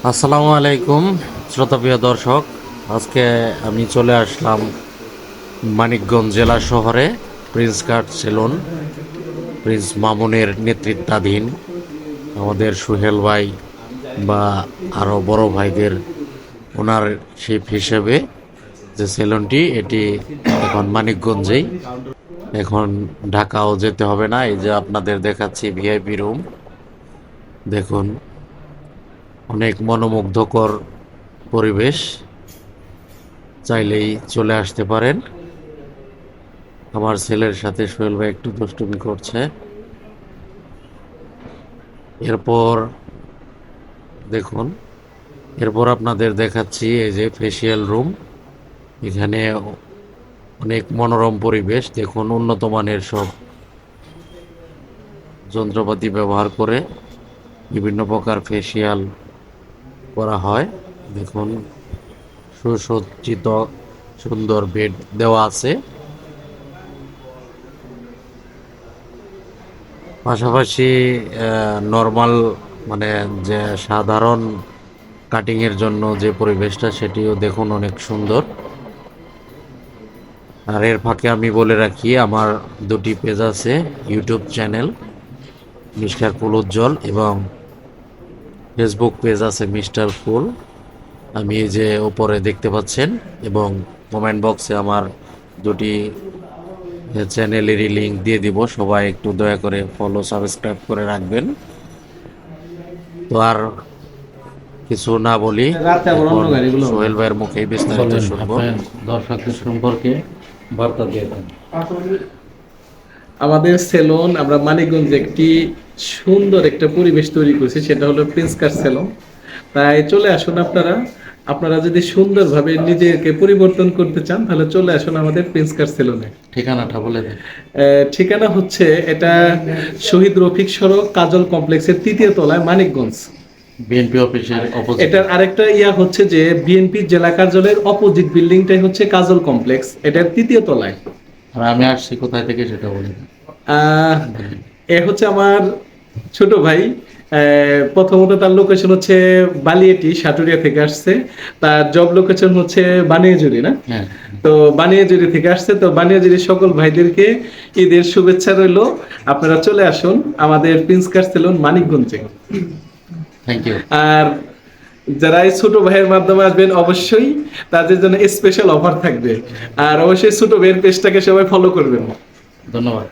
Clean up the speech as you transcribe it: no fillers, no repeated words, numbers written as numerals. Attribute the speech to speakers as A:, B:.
A: আসসালামু আলাইকুম শ্রোতাপ্রিয় দর্শক। আজকে আমি চলে আসলাম মানিকগঞ্জ জেলা শহরে প্রিন্স কাট সেলুন। প্রিন্স মামুনের নেতৃত্বাধীন আমাদের সুহেল ভাই বা আরও বড় ভাইদের ওনার শিপ হিসেবে যে সেলুনটি, এটি এখন মানিকগঞ্জেই। এখন ঢাকাও যেতে হবে না। এই যে আপনাদের দেখাচ্ছি ভিআইপি রুম, দেখুন অনেক মনোমুগ্ধকর পরিবেশ। চাইলেই চলে আসতে পারেন। আমার ছেলের সাথে সোহেল ভাই একটু দুষ্টুমি করছে। এরপর দেখুন, এরপর আপনাদের দেখাচ্ছি এই যে ফেসিয়াল রুম। এখানে অনেক মনোরম পরিবেশ। দেখুন উন্নত মানের সব যন্ত্রপাতি ব্যবহার করে বিভিন্ন প্রকার ফেসিয়াল করা হয়। দেখুন সুসজ্জিত সুন্দর বেড দেওয়া আছে। পাশাপাশি নর্মাল মানে যে সাধারণ কাটিংয়ের জন্য যে পরিবেশটা, সেটিও দেখুন অনেক সুন্দর। আর এর ফাঁকে আমি বলে রাখি, আমার দুটি পেজ আছে, ইউটিউব চ্যানেল মিস্টার ফুল উজ্জ্বল এবং ফেসবুক পেজ আছে মিস্টার ফুল। আমি এই যে ওপরে দেখতে পাচ্ছেন, এবং কমেন্ট বক্সে আমার দুটি চ্যানেলেরই লিঙ্ক দিয়ে দিব। সবাই একটু দয়া করে ফলো সাবস্ক্রাইব করে রাখবেন। তো আর কিছু না বলি, এখন সোহেল ভাইয়ের মুখেই বিস্তারিত শুনবো। দর্শকদের সম্পর্কে বার্তা দিয়ে দেন।
B: আমাদের সেলুন আমরা মানিকগঞ্জে একটি সুন্দর একটা পরিবেশ তৈরি করছি, সেটা হলো প্রিন্স কাট সেলুন। তাই চলে আসুন আপনারা। আপনারা যদি সুন্দরভাবে নিজেকে পরিবর্তন করতে চান তাহলে চলে আসুন আমাদের প্রিন্স কাট সেলুনে।
A: ঠিকানাটা বলে দেন।
B: ঠিকানা হচ্ছে এটা শহীদ রফিক সড়ক কাজল কমপ্লেক্সের ৩য় তলায় মানিকগঞ্জ।
A: বিএনপি অফিসের অপোজিট।
B: এটার আরেকটা হচ্ছে যে বিএনপি জেলা কার্যালয়ের অপোজিট বিল্ডিংটাই হচ্ছে কাজল কমপ্লেক্স, এটার ৩য় তলায়।
A: আর আমি আসছি কোথায় থেকে সেটা বলে দেন।
B: এ হচ্ছে আমার ছোট ভাই। প্রথমত তার লোকেশন হচ্ছে বালিয়াটি, সাটুরিয়া থেকে আসছে। তার জব লোকেশন হচ্ছে বানিয়াজুরি, না?
A: হ্যাঁ।
B: তো বানিয়াজুরি থেকে আসছে। তো বানিয়াজুরির সকল ভাইদেরকে ঈদের শুভেচ্ছা রইলো। আপনারা চলে আসুন আমাদের প্রিন্স কাট সেলুন মানিকগঞ্জে।
A: Thank you.
B: আর যারা এই ছোট ভাইয়ের মাধ্যমে আসবেন অবশ্যই তাদের জন্য স্পেশাল অফার থাকবে। আর অবশ্যই ছোট ভাইয়ের পেজটাকে সবাই ফলো করবেন।
A: ধন্যবাদ।